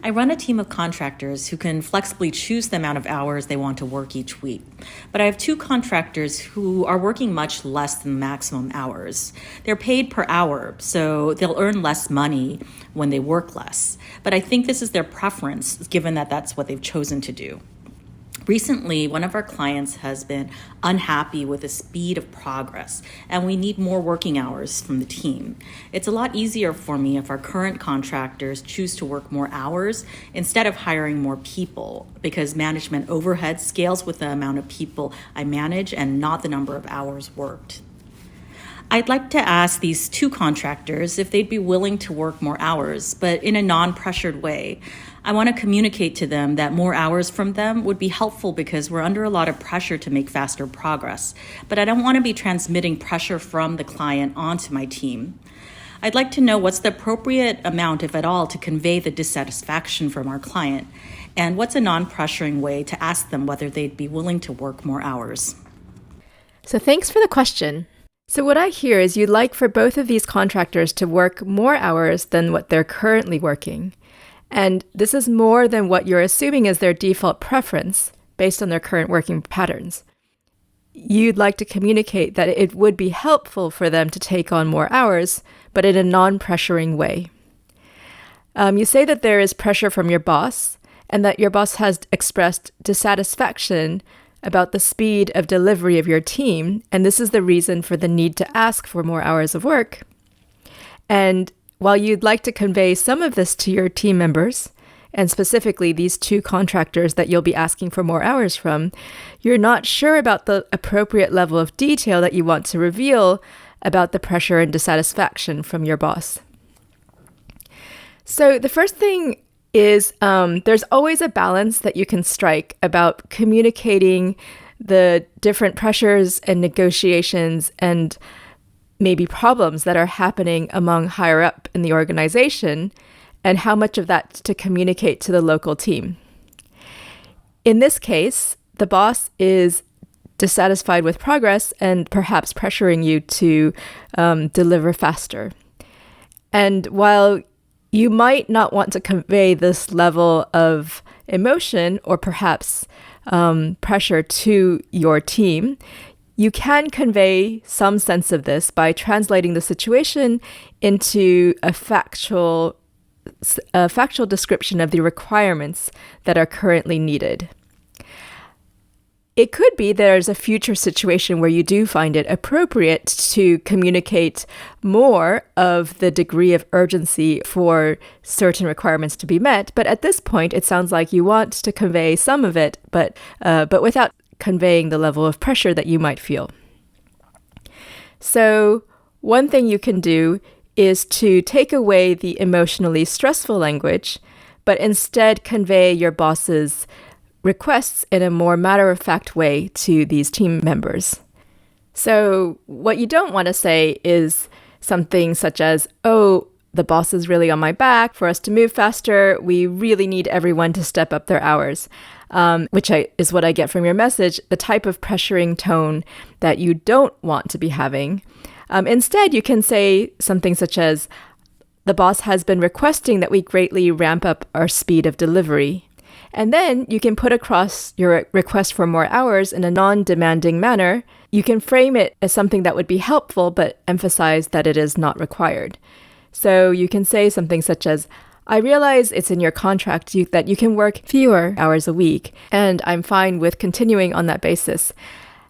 I run a team of contractors who can flexibly choose the amount of hours they want to work each week. But I have two contractors who are working much less than maximum hours. They're paid per hour, so they'll earn less money when they work less. But I think this is their preference, given that that's what they've chosen to do. Recently, one of our clients has been unhappy with the speed of progress, and we need more working hours from the team. It's a lot easier for me if our current contractors choose to work more hours instead of hiring more people, because management overhead scales with the amount of people I manage and not the number of hours worked. I'd like to ask these two contractors if they'd be willing to work more hours, but in a non-pressured way. I want to communicate to them that more hours from them would be helpful because we're under a lot of pressure to make faster progress. But I don't want to be transmitting pressure from the client onto my team. I'd like to know what's the appropriate amount, if at all, to convey the dissatisfaction from our client, and what's a non-pressuring way to ask them whether they'd be willing to work more hours. So thanks for the question. So what I hear is you'd like for both of these contractors to work more hours than what they're currently working. And this is more than what you're assuming is their default preference based on their current working patterns. You'd like to communicate that it would be helpful for them to take on more hours, but in a non-pressuring way. You say that there is pressure from your boss and that your boss has expressed dissatisfaction about the speed of delivery of your team, and this is the reason for the need to ask for more hours of work. And while you'd like to convey some of this to your team members, and specifically these two contractors that you'll be asking for more hours from, you're not sure about the appropriate level of detail that you want to reveal about the pressure and dissatisfaction from your boss. So the first thing is there's always a balance that you can strike about communicating the different pressures and negotiations and maybe problems that are happening among higher up in the organization, and how much of that to communicate to the local team. In this case, the boss is dissatisfied with progress and perhaps pressuring you to deliver faster. And while you might not want to convey this level of emotion or perhaps pressure to your team, you can convey some sense of this by translating the situation into a factual description of the requirements that are currently needed. It could be there's a future situation where you do find it appropriate to communicate more of the degree of urgency for certain requirements to be met, but at this point, it sounds like you want to convey some of it, but without conveying the level of pressure that you might feel. So one thing you can do is to take away the emotionally stressful language, but instead convey your boss's requests in a more matter-of-fact way to these team members. So what you don't want to say is something such as, "Oh, the boss is really on my back. For us to move faster, we really need everyone to step up their hours," which is what I get from your message, the type of pressuring tone that you don't want to be having. Instead, you can say something such as, "The boss has been requesting that we greatly ramp up our speed of delivery." And then you can put across your request for more hours in a non-demanding manner. You can frame it as something that would be helpful, but emphasize that it is not required. So you can say something such as, "I realize it's in your contract that you can work fewer hours a week, and I'm fine with continuing on that basis.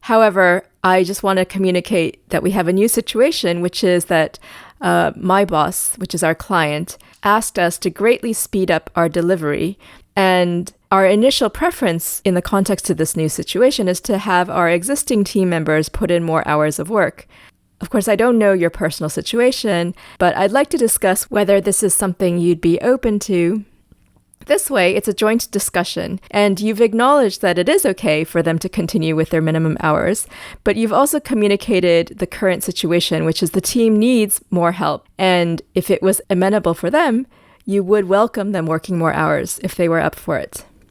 However, I just want to communicate that we have a new situation, which is that my boss, which is our client, asked us to greatly speed up our delivery. And our initial preference in the context of this new situation is to have our existing team members put in more hours of work. Of course, I don't know your personal situation, but I'd like to discuss whether this is something you'd be open to. This way, it's a joint discussion, and you've acknowledged that it is okay for them to continue with their minimum hours, but you've also communicated the current situation, which is the team needs more help. And if it was amenable for them, you would welcome them working more hours if they were up for it."